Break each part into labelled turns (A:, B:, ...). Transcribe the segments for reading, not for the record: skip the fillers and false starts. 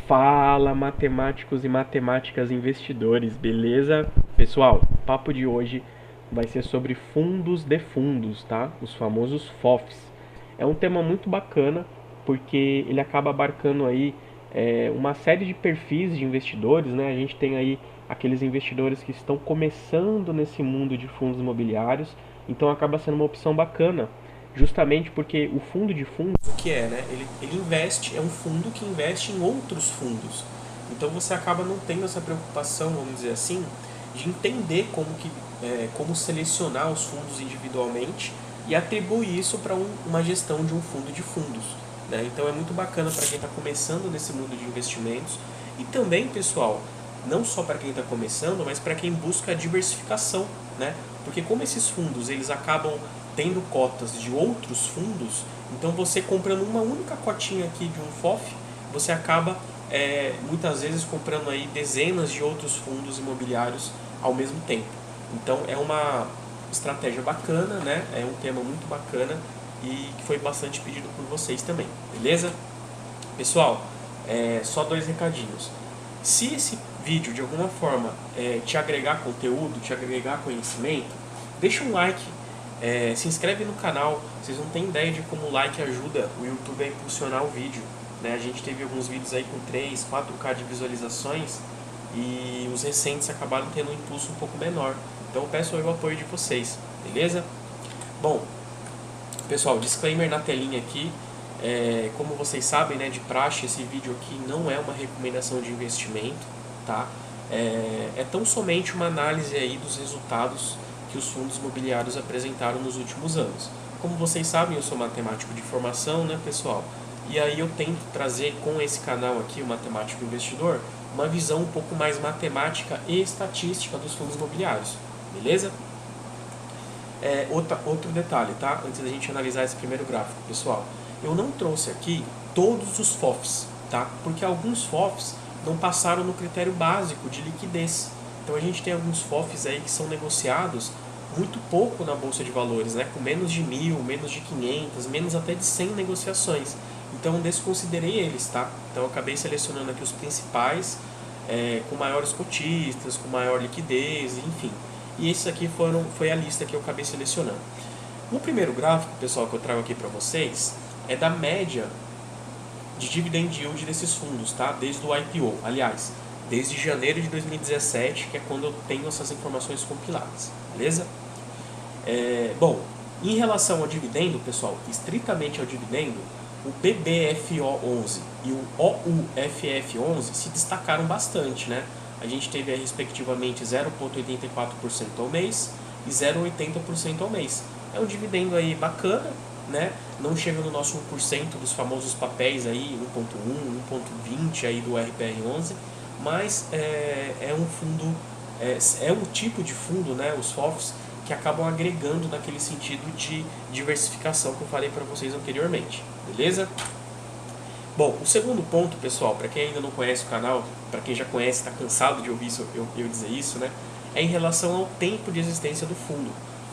A: Fala, matemáticos e matemáticas investidores, beleza? Pessoal, o papo de hoje vai ser sobre fundos de fundos, tá? Os famosos FOFs. É um tema muito bacana porque ele acaba abarcando aí uma série de perfis de investidores, né? A gente tem aí aqueles investidores que estão começando nesse mundo de fundos imobiliários, então acaba sendo uma opção bacana, justamente porque o fundo de fundos, o que é, né? Ele investe, é um fundo que investe em outros fundos. Então você acaba não tendo essa preocupação, vamos dizer assim, de entender como selecionar os fundos individualmente e atribuir isso para uma gestão de um fundo de fundos. Né? Então é muito bacana para quem está começando nesse mundo de investimentos e também, pessoal, não só para quem está começando, mas para quem busca a diversificação, né? Porque como esses fundos eles acabam tendo cotas de outros fundos, então você comprando uma única cotinha aqui de um FOF, você acaba muitas vezes comprando aí dezenas de outros fundos imobiliários ao mesmo tempo. Então é uma estratégia bacana, né? É um tema muito bacana e que foi bastante pedido por vocês também, beleza? Pessoal, só dois recadinhos. Se esse vídeo de alguma forma te agregar conteúdo, te agregar conhecimento, deixa um like, se inscreve no canal. Vocês não têm ideia de como o like ajuda o YouTube a impulsionar o vídeo. Né? A gente teve alguns vídeos aí com 3, 4K de visualizações e os recentes acabaram tendo um impulso um pouco menor. Então eu peço o apoio de vocês, beleza? Bom, pessoal, disclaimer na telinha aqui. Como vocês sabem, né, de praxe, esse vídeo aqui não é uma recomendação de investimento, tá? É tão somente uma análise aí dos resultados que os fundos imobiliários apresentaram nos últimos anos. Como vocês sabem, eu sou matemático de formação, né, pessoal? E aí eu tento trazer com esse canal aqui, o Matemático Investidor, uma visão um pouco mais matemática e estatística dos fundos imobiliários, beleza? Outro detalhe, tá? Antes da gente analisar esse primeiro gráfico, pessoal, eu não trouxe aqui todos os FOFs, tá? Porque alguns FOFs não passaram no critério básico de liquidez. Então a gente tem alguns FOFs aí que são negociados muito pouco na bolsa de valores, né? Com menos de 1.000, menos de 500, menos até de 100 negociações. Então eu desconsiderei eles, tá? Então eu acabei selecionando aqui os principais, com maiores cotistas, com maior liquidez, enfim. E esse aqui foi a lista que eu acabei selecionando. O primeiro gráfico, pessoal, que eu trago aqui para vocês é da média de dividend yield desses fundos, tá? Desde o IPO, aliás, desde janeiro de 2017, que é quando eu tenho essas informações compiladas, beleza? Bom, em relação ao dividendo, pessoal, estritamente ao dividendo, o BBFO11 e o OUFF11 se destacaram bastante, né? A gente teve aí, respectivamente 0,84% ao mês e 0,80% ao mês. É um dividendo aí bacana, né? Não chega no nosso 1% dos famosos papéis aí, 1,1, 1,20 aí do RPR11, mas é um fundo, é um tipo de fundo, né? Os FOFs, que acabam agregando naquele sentido de diversificação que eu falei para vocês anteriormente, beleza? Bom, o segundo ponto, pessoal, para quem ainda não conhece o canal, para quem já conhece, está cansado de ouvir eu dizer isso, né? É em relação ao tempo de existência do fundo.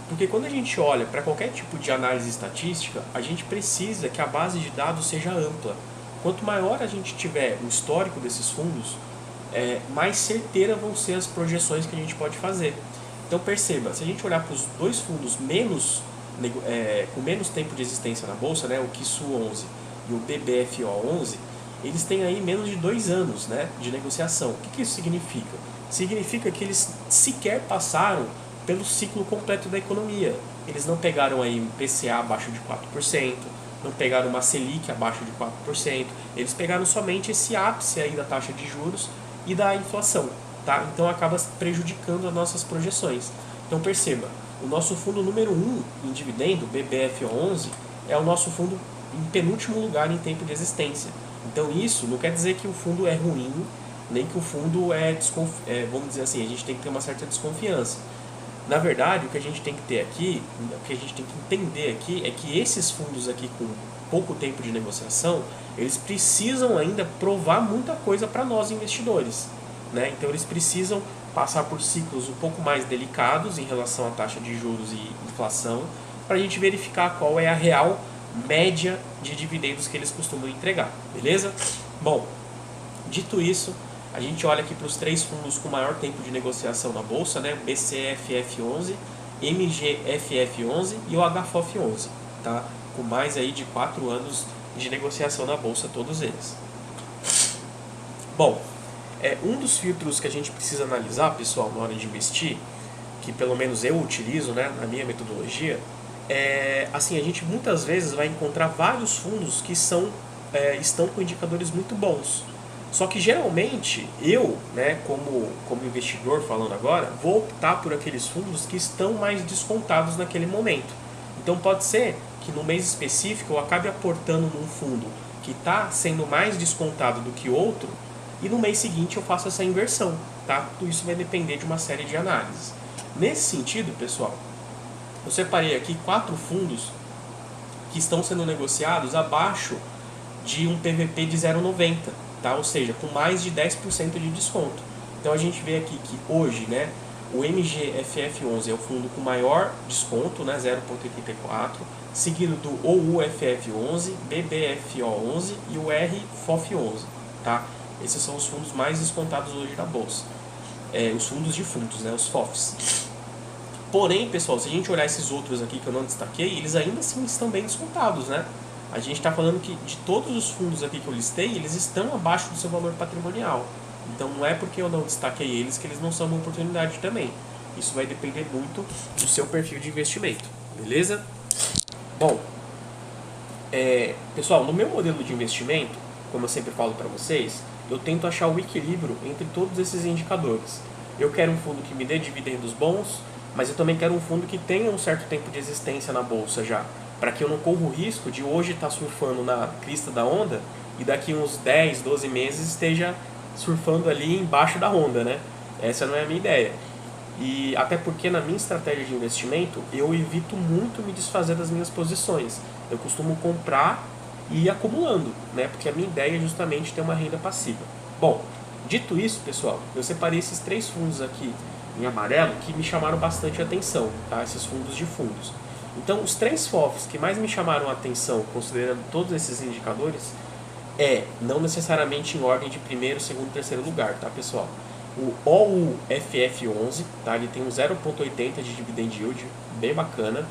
A: Porque quando a gente olha para qualquer tipo de análise estatística, a gente precisa que a base de dados seja ampla. Quanto maior a gente tiver o histórico desses fundos, mais certeira vão ser as projeções que a gente pode fazer. Então perceba, se a gente olhar para os dois fundos com menos tempo de existência na bolsa, né, o KISU11 e o BBFO11, eles têm aí menos de 2 anos, né, de negociação. O que isso significa? Significa que eles sequer passaram pelo ciclo completo da economia. Eles não pegaram aí um PCA abaixo de 4%, não pegaram uma Selic abaixo de 4%, eles pegaram somente esse ápice aí da taxa de juros e da inflação. Tá? Então acaba prejudicando as nossas projeções. Então perceba, o nosso fundo número 1 em dividendo, BBFO11, é o nosso fundo em penúltimo lugar em tempo de existência. Então isso não quer dizer que o fundo é ruim, nem que o fundo vamos dizer assim, a gente tem que ter uma certa desconfiança. Na verdade, o que a gente tem que ter aqui, o que a gente tem que entender aqui é que esses fundos aqui com pouco tempo de negociação, eles precisam ainda provar muita coisa para nós investidores. Né? Então eles precisam passar por ciclos um pouco mais delicados em relação à taxa de juros e inflação para a gente verificar qual é a real média de dividendos que eles costumam entregar, beleza? Bom, Dito isso, a gente olha aqui para os 3 fundos com maior tempo de negociação na bolsa, né? BCFF11, MGFF11 e o HFOF11, tá? Com mais aí de 4 anos de negociação na bolsa, todos eles. Bom, um dos filtros que a gente precisa analisar, pessoal, na hora de investir, que pelo menos eu utilizo, né, na minha metodologia, assim, a gente muitas vezes vai encontrar vários fundos que estão com indicadores muito bons. Só que geralmente eu, né, como investidor falando agora, vou optar por aqueles fundos que estão mais descontados naquele momento. Então pode ser que no mês específico eu acabe aportando num fundo que está sendo mais descontado do que outro e no mês seguinte eu faço essa inversão, tá? Tudo isso vai depender de uma série de análises. Nesse sentido, pessoal, eu separei aqui 4 fundos que estão sendo negociados abaixo de um PVP de 0,90, tá? Ou seja, com mais de 10% de desconto. Então a gente vê aqui que hoje, né, o MGFF11 é o fundo com maior desconto, né, 0,84, seguido do OUFF11, BBFO11 e o RFOF11, tá? Esses são os fundos mais descontados hoje da bolsa. Os fundos de fundos, né, os FOFs. Porém, pessoal, se a gente olhar esses outros aqui que eu não destaquei, eles ainda assim estão bem descontados, né? A gente está falando que de todos os fundos aqui que eu listei, eles estão abaixo do seu valor patrimonial. Então não é porque eu não destaquei eles que eles não são uma oportunidade também. Isso vai depender muito do seu perfil de investimento, beleza? Bom, pessoal, no meu modelo de investimento, como eu sempre falo para vocês, eu tento achar o equilíbrio entre todos esses indicadores. Eu quero um fundo que me dê dividendos bons, mas eu também quero um fundo que tenha um certo tempo de existência na bolsa já, para que eu não corra o risco de hoje estar surfando na crista da onda e daqui uns 10, 12 meses esteja surfando ali embaixo da onda, né? Essa não é a minha ideia. E até porque na minha estratégia de investimento eu evito muito me desfazer das minhas posições. Eu costumo comprar e ir acumulando, né? Porque a minha ideia é justamente ter uma renda passiva. Bom, dito isso, pessoal, eu separei esses 3 fundos aqui em amarelo que me chamaram bastante atenção, tá? Esses fundos de fundos. Então, os 3 FOFs que mais me chamaram a atenção, considerando todos esses indicadores, não necessariamente em ordem de primeiro, segundo e terceiro lugar, tá, pessoal? O OUFF11, tá? Ele tem um 0,80 de dividend yield, bem bacana,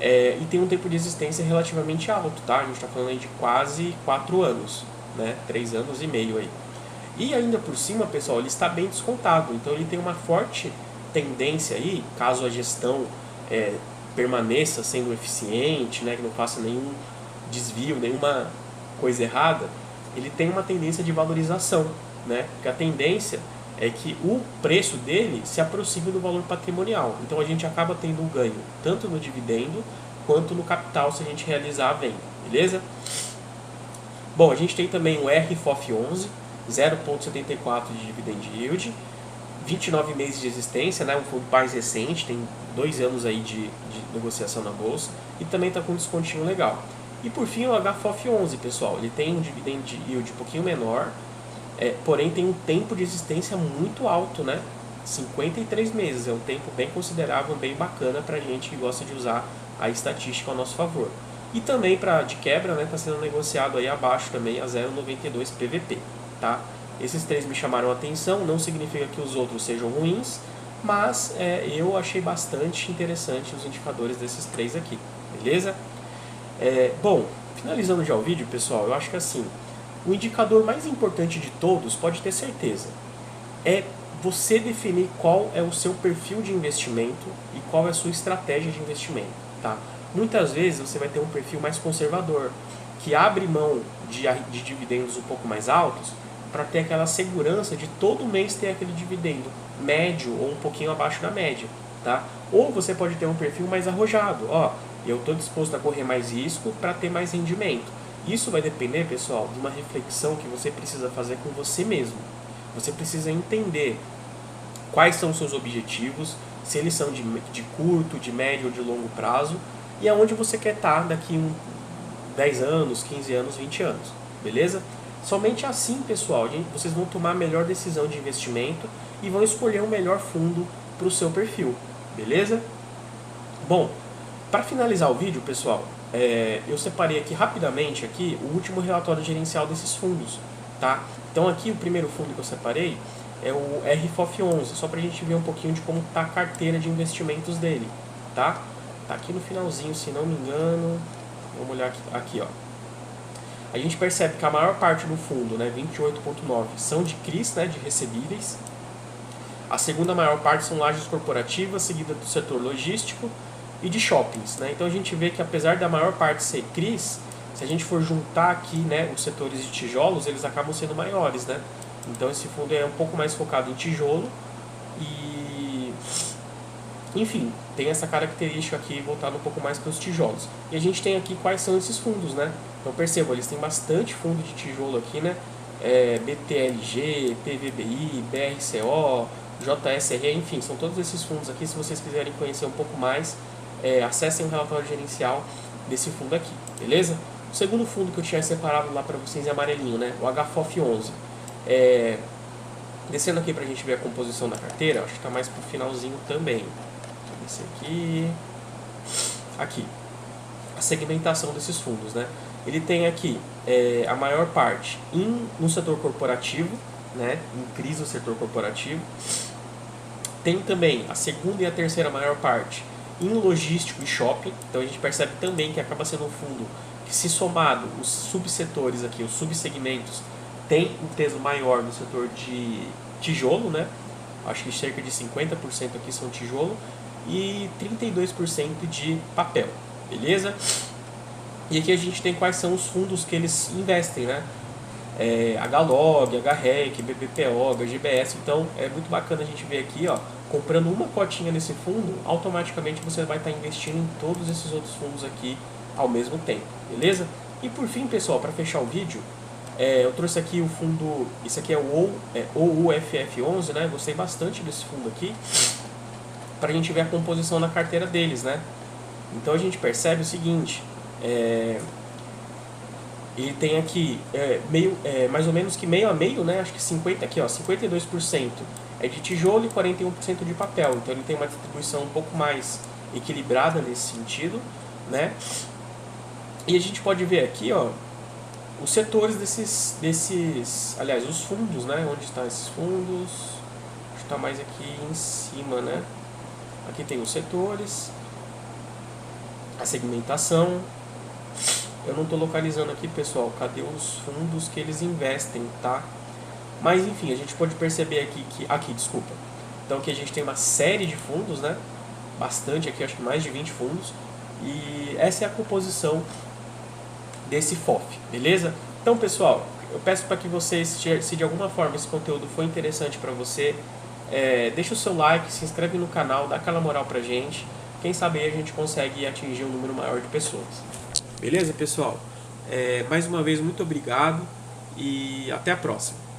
A: e tem um tempo de existência relativamente alto, tá? A gente está falando aí de quase 4 anos, né? 3 anos e meio aí. E ainda por cima, pessoal, ele está bem descontado, então ele tem uma forte tendência aí, caso a gestão permaneça sendo eficiente, né, que não faça nenhum desvio, nenhuma coisa errada, ele tem uma tendência de valorização, né? Porque a tendência é que o preço dele se aproxime do valor patrimonial. Então a gente acaba tendo um ganho tanto no dividendo quanto no capital se a gente realizar a venda, beleza? Bom, a gente tem também o RFOF11, 0,74 de dividend yield, 29 meses de existência, né? Um fundo mais recente, tem 2 anos aí de negociação na bolsa e também está com um descontinho legal. E por fim o HFOF11, pessoal, ele tem um dividend yield um pouquinho menor, porém tem um tempo de existência muito alto, né? 53 meses, é um tempo bem considerável, bem bacana para a gente que gosta de usar a estatística ao nosso favor. E também de quebra, né, está sendo negociado aí abaixo também a 0,92 PVP, tá? Esses 3 me chamaram a atenção, não significa que os outros sejam ruins, mas eu achei bastante interessante os indicadores desses 3 aqui, beleza? Bom, finalizando já o vídeo, pessoal, eu acho que assim, o indicador mais importante de todos, pode ter certeza, é você definir qual é o seu perfil de investimento e qual é a sua estratégia de investimento, tá? Muitas vezes você vai ter um perfil mais conservador, que abre mão de dividendos um pouco mais altos para ter aquela segurança de todo mês ter aquele dividendo médio ou um pouquinho abaixo da média, tá? Ou você pode ter um perfil mais arrojado, eu estou disposto a correr mais risco para ter mais rendimento. Isso vai depender, pessoal, de uma reflexão que você precisa fazer com você mesmo. Você precisa entender quais são os seus objetivos, se eles são de curto, de médio ou de longo prazo, e aonde você quer estar daqui 10 anos, 15 anos, 20 anos, beleza? Somente assim, pessoal, vocês vão tomar a melhor decisão de investimento e vão escolher o melhor fundo para o seu perfil, beleza? Bom, para finalizar o vídeo, pessoal, eu separei aqui rapidamente o último relatório gerencial desses fundos, tá? Então aqui o primeiro fundo que eu separei é o RFOF11, só para a gente ver um pouquinho de como está a carteira de investimentos dele, tá? Tá aqui no finalzinho, se não me engano. Vamos olhar aqui, ó. A gente percebe que a maior parte do fundo, né, 28,9, são de CRIs, né, de recebíveis. A segunda maior parte são lajes corporativas, seguida do setor logístico e de shoppings, né? Então a gente vê que apesar da maior parte ser CRIs, se a gente for juntar aqui, né, os setores de tijolos, eles acabam sendo maiores, né? Então esse fundo é um pouco mais focado em tijolo e, enfim, tem essa característica aqui voltada um pouco mais para os tijolos. E a gente tem aqui quais são esses fundos, né? Então percebam, eles têm bastante fundo de tijolo aqui, né? BTLG, PVBI, BRCO, JSR, enfim, são todos esses fundos aqui. Se vocês quiserem conhecer um pouco mais, acessem o relatório gerencial desse fundo aqui, beleza? O segundo fundo que eu tinha separado lá para vocês em amarelinho, né? O HFOF11. Descendo aqui para a gente ver a composição da carteira, acho que está mais para o finalzinho também. Esse aqui, a segmentação desses fundos, né? Ele tem aqui a maior parte no setor corporativo, né? Em CRIs no setor corporativo. Tem também a segunda e a terceira maior parte em logístico e shopping. Então a gente percebe também que acaba sendo um fundo que, se somado os subsetores aqui, os subsegmentos, tem um peso maior no setor de tijolo, né? Acho que cerca de 50% aqui são tijolo e 32% de papel, beleza? E aqui a gente tem quais são os fundos que eles investem, né? HLOG, HREC, BBPO, HGBS. Então é muito bacana a gente ver aqui, ó, comprando uma cotinha nesse fundo, automaticamente você vai estar investindo em todos esses outros fundos aqui ao mesmo tempo, beleza? E por fim, pessoal, para fechar o vídeo, eu trouxe aqui o fundo, isso aqui é o OUFF11, né? Gostei bastante desse fundo aqui, para a gente ver a composição na carteira deles, né? Então a gente percebe o seguinte, ele tem aqui mais ou menos que meio a meio, né? Acho que 52% é de tijolo e 41% de papel. Então ele tem uma distribuição um pouco mais equilibrada nesse sentido, né? E a gente pode ver aqui, ó, os setores aliás, os fundos, né? Onde estão esses fundos? Acho que está mais aqui em cima, né? Aqui tem os setores, a segmentação. Eu não estou localizando aqui, pessoal, cadê os fundos que eles investem, tá? Mas enfim, a gente pode perceber aqui, desculpa. Então aqui a gente tem uma série de fundos, né? Bastante aqui, acho que mais de 20 fundos. E essa é a composição desse FOF, beleza? Então, pessoal, eu peço para que vocês, se de alguma forma esse conteúdo foi interessante para você, deixa o seu like, se inscreve no canal, dá aquela moral pra gente. Quem sabe aí a gente consegue atingir um número maior de pessoas. Beleza, pessoal? Mais uma vez, muito obrigado e até a próxima.